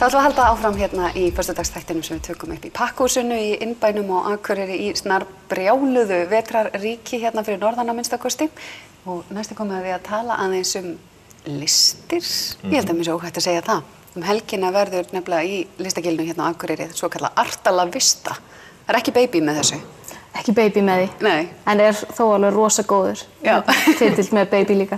Það ætlum að halda áfram hérna í föstudagsþættinum sem við tökum upp í Pakkhúsinu í innbænum á Akureyri í snarbrjáluðu vetrarríki hérna fyrir norðan að minnsta kosti. Og næstu komum við að tala aðeins listir. Ég held að mér sé óhætt að segja það. Helgina verður nefnilega í listagilinu hérna á Akureyri svo kallað Artala Vista. Það ekki baby með þessu. Ekki baby með því, Nei. En þó alveg rosa góður. Titill með baby líka.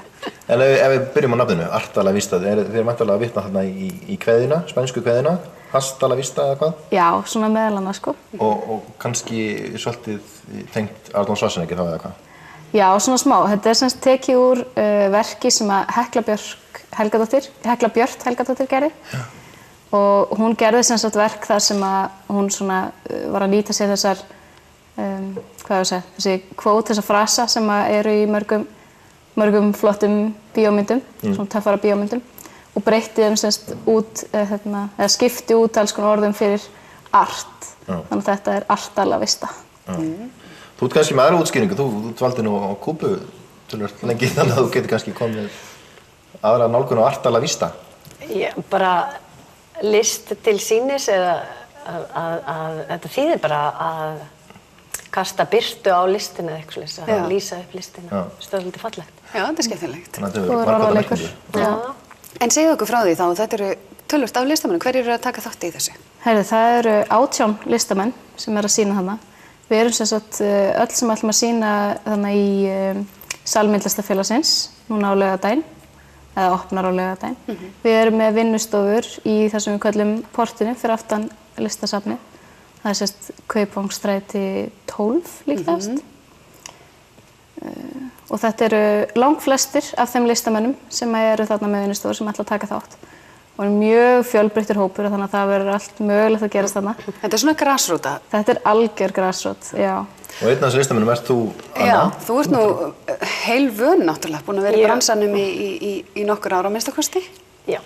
En ef við byrjum á nafninu, Artala Vista, þið erum væntanlega að vitna þarna í kveðina, spænsku kveðina, Hastala Vista eða hvað? Já, svona meðal annars sko. Og kannski svolítið tengt Arnold Schwarzenegger þá eða hvað? Já, svona smá. Þetta semst tekið úr verki sem að Hekla Björt Helgadóttir gerði. Og hún gerði semst verk þar sem að hún svona var að nýta sér þessar þessi kvót, þessa frasa sem eru í mörgum flottum bíómyndum, svona töffara bíómyndum og breytti þeim semst út, eða skipti út alls konar orðum fyrir art. Þannig að þetta Artala Vista. Þú ert kannski með aðra útskýringu, þú dvaldi nú á Kúbu töluvert lengi þannig að þú getur kannski komið aðra nálgun á Artala Vista. Já, bara list til sýnis eða að þetta þýðir bara að kasta birtu á listina eða eitthvað slíks, að lýsa upp listina. Stöðlítið fallegt. Já, þetta skemmtilegt. Þannig að þetta hefur margóta merkingu. En segðu okkur frá því þá, þetta eru tölvört af listamennum. Hverjir eru að taka þátt í þessu? Það eru 18 listamenn sem eru að sýna þarna. Við erum sem sagt öll sem ætlum að sýna þarna í sal Myndlistarfélagsins núna á laugardaginn, eða opnar á laugardaginn. Við erum með vinnustofur í það sem við köllum portinu fyrir aftan listasafnið. Það er sérst Kaupvangsstræti 12 líklegast. Og þetta eru langflestir af þeim listamönnum sem eru þarna með vinnustofur sem ætla að taka þátt. Og mjög fjölbreyttur hópur þannig að það verður allt mögulegt að gerast þarna. Þetta er svona grasróta? Þetta er algjör grasrót, já. Og einn af þessu listamönnum ert þú, Anna? Já, þú ert nú heil vön náttúrulega, búin að vera í bransanum í nokkur ára á minnsta kosti? Já,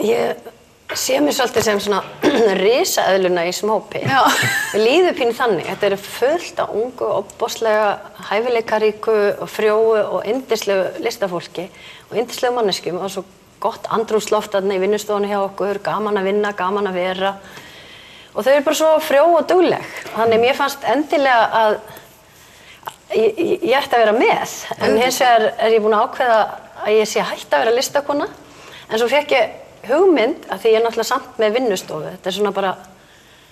ég sé mér svolítið sem svona risaeðluna í smópi. Við líðum pínu þannig. Þetta eru fullt af ungu, ofboðslega hæfileikaríku og frjóu og yndislegu listafólki og yndislegu manneskjum og svo gott andrúmsloft þarna í vinnustofunni hjá okkur, gaman að vinna, gaman að vera. Og þau eru bara svo frjó og dugleg. Þannig mér fannst endilega að ég ætti að vera með. En hins vegar ég búin að ákveða að ég sé hætt að vera listakona. En svo fékk ég hugmynd, af því ég er náttúrulega samt með vinnustofu. Þetta er svona bara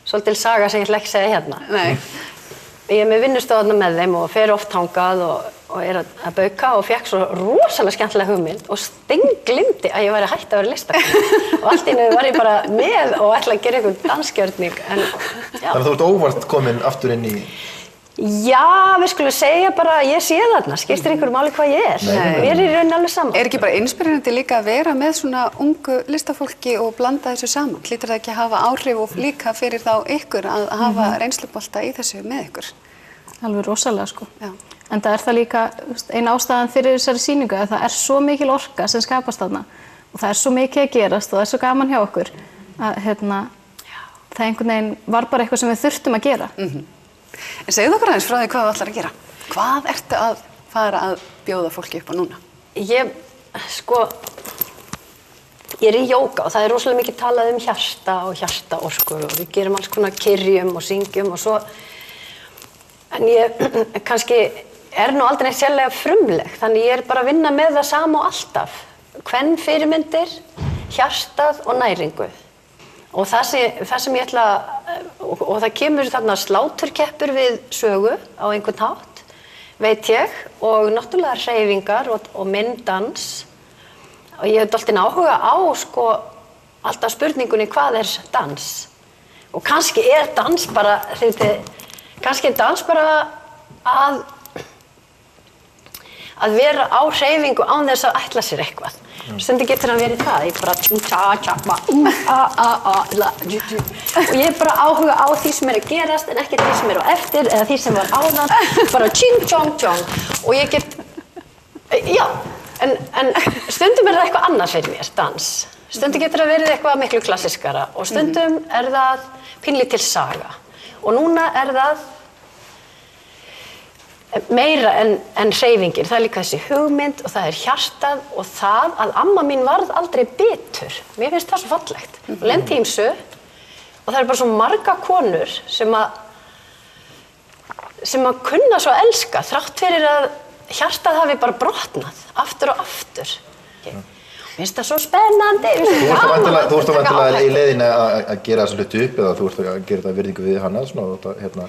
svolítil saga sem ég ætla ekki að segja hérna. Nei. Ég er með vinnustofuna með þeim og fer oft þangað og er að bauka og fékk svo rosalega skemmtilega hugmynd og steinglimti að ég væri hætt að vera listakona. Og allt í einu var ég bara með og ætla að gera einhvern dansgjörning. Þannig að þú ert óvart komin aftur inn í... Já, við skulum segja bara að ég sé þarna, skiptir einhverju máli hvað ég er. Mér er í rauninni alveg saman. Er ekki bara inspirerandi líka að vera með svona ungu listafólki og blanda þessu saman? Hlýtur það ekki að hafa áhrif og líka fyrir þá ykkur að hafa reynslubolta í þessu með ykkur? Alveg rosalega sko. Já. En það er það líka ein ástæðan fyrir þessari sýningu að það er svo mikil orka sem skapast þarna og það er svo mikið að gerast og það er svo gaman hjá okkur að það einhvern veginn var bara eitthvað sem við þurftum að gera. En segðu okkur aðeins frá því hvað þú ætlar að gera. Hvað ertu að fara að bjóða fólki upp á núna? Ég er í jóga og það er rosalega mikið talað um hjarta og hjartaorku og við gerum alls konar kyrjum og syngjum og svo. En ég kannski er nú aldrei neitt sérlega frumleg, þannig ég er bara að vinna með það sama og alltaf. Kvenfyrirmyndir, hjartað og næringu. Og það sem ég ætla, og það kemur þarna sláturkeppur við sögu á einhvern hátt, veit ég, og náttúrulega hreyfingar og myndans. Og ég hef dálítinn áhuga á, alltaf spurningunni hvað er dans? Og kannski er dans bara, að vera á hreyfingu án þess að ætla sér eitthvað. Stundum getur hann verið það, ég bara og ég er bara áhuga á því sem er að gerast en ekki því sem er á eftir eða því sem var áðan, bara tjing, tjong, tjong og ég get, já, en stundum er það eitthvað annað fyrir mér, dans. Stundum getur það verið eitthvað miklu klassískara og stundum er það pínlítil saga og núna er það meira en hreyfingin, það líka þessi hugmynd og það hjartað og það að amma mín varð aldrei bitur. Mér finnst það svo fallegt. Og lenti í ýmsu og það bara svo marga konur sem að kunna svo elska þrátt fyrir að hjartað hafi bara brotnað aftur og aftur. Mér finnst það svo spennandi. Þú ert vantilega í leiðinni að gera þessu hluti upp eða þú ert að gera þetta virðingu við hana svona og þetta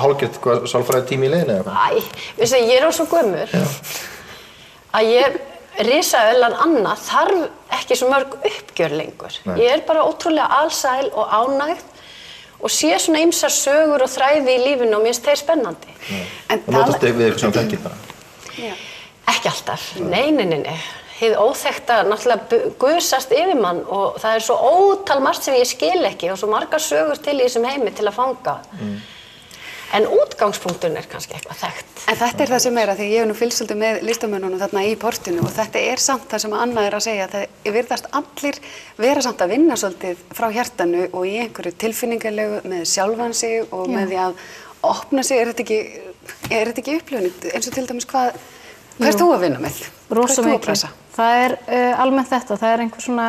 hálfgert sálfræði tími í leiðinni eða hvað? Veistu, ég svo gömur að risaeðlan Anna þarf ekki svo mörg uppgjör lengur. Nei. Ég bara ótrúlega alsæl og ánægð og sé svona ýmsar sögur og þræði í lífinu og mér finnst þeir spennandi. Og notast þig við eitthvað sem þekkir bara? Ekki alltaf, nei. Hið óþekkta náttúrulega gusast yfir mann og það svo ótal margt sem ég skil ekki og svo margar sögur til í þessum heimi til að fanga. En útgangspunkturinn kannski eitthvað þekkt. En þetta það sem að því ég hef nú fylgst svolítið með listamönnunum þarna í portinu og þetta samt það sem Anna að segja, það virðast allir vera samt að vinna svolítið frá hjartanu og í einhverju tilfinningarlegu með sjálfan sig og með því að opna sig, er þetta ekki upplifun eins og til dæmis hvað ert þú að vinna með? Rosa mikið. Það almennt þetta, það einhver svona,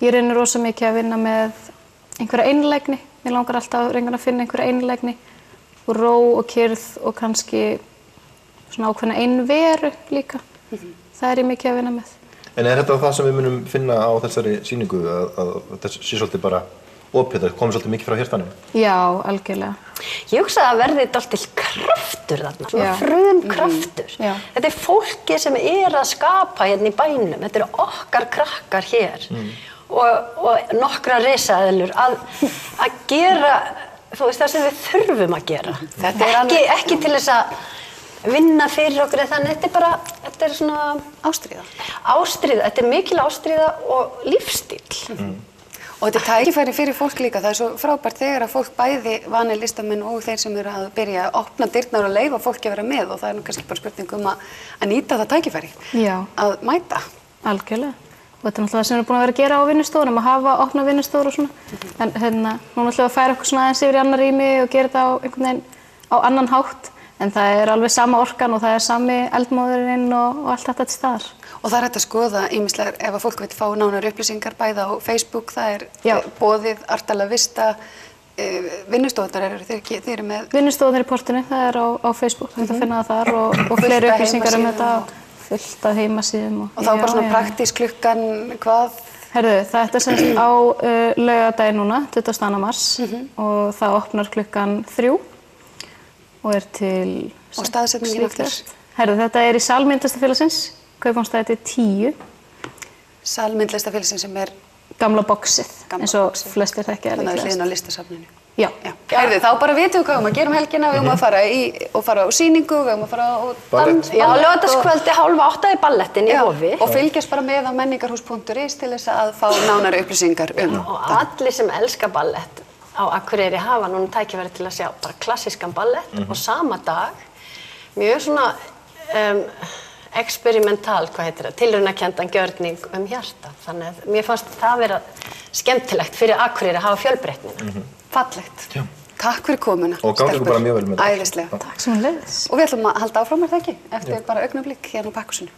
ég reynir rosa mikið að vinna með einhverja einlægni, mér langar alltaf að reyna að finna einhverja einlægni og ró og kyrrð og kannski svona ákveðna einveru líka. Það ég mikið að vinna með. En þetta það sem við munum finna á þessari sýningu að þetta sé svolítið bara opið, það komið svolítið mikið frá hjartanum? Já, algjörlega. Ég hugsa að verði dálítill kraftur þarna, svona frumkraftur. Þetta fólkið sem að skapa hérna í bænum, þetta okkar krakkar hér og nokkra risaeðlur að gera þú veist það sem við þurfum að gera. Ekki til þess að vinna fyrir okkur eða þannig, þetta svona ástríða. Þetta mikil ástríða og lífstíl. Og þetta tækifæri fyrir fólk líka, það svo frábært þegar að fólk bæði vanir listamenn og þeir sem að byrja að opna dyrnar og leyfa fólki að vera með og það nú kannski bara spurning að nýta það tækifæri. Já. Að mæta. Algjörlega. Og þetta náttúrulega sem við búin að vera að gera á vinnustofum, að hafa opna vinnustofur og svona. En nú náttúrulega að færa okkur svona aðeins yfir í annar rými og gera þetta á einhvern veginn á annan hátt. En það alveg sama orkan og það sami eldmóðurinn og allt þetta til staðar. Og það hægt að skoða ýmislega ef að fólk veit fá nánari upplýsingar bæði á Facebook, það boðið Artala Vista, vinnustofurnar þeir eru með... Vinnustofurnar í portinu, það á Facebook, hægt að finna það þar og fleiri upplýsingar þetta fullt af heimasíðum. Og þá bara svona praktísk klukkan, hvað? Herðu, þetta semst á laugardaginn núna, 22. mars og það opnar klukkan 3 og til... Og staðsetningin aftur? Herðu, þetta í sal Myndlistarfélagsins, Kaupmannastræti 10. Sal Myndlistarfélagsins sem gamla boxið, eins og flestir þekkja. Þannig að hliðin á listasafninu. Já. Heyrðu, þá bara vitum við hvað að gera helgina, við að fara á sýningu, við að fara á dans. Já, laugardagskvöldi 7:30 í ballettin í Hofi. Og fylgjast bara með á menningarhús.is til þess að fá nánari upplýsingar Og allir sem elska ballett á Akureyri hafa núna tækifæri til að sjá bara klassískan ballett og sama dag mjög svona experimental, tilraunakenndan gjörning hjarta. Þannig að mér fannst það vera skemmtilegt fyrir Akureyri að hafa fjölbreytnina. Fallegt. Já. Takk fyrir komuna. Og gangi ykkur bara mjög vel með það. Æðislega. Takk sem leiðis. Og við ætlum að halda áfram það ekki eftir bara augnablik hérna á Pakkhúsinu.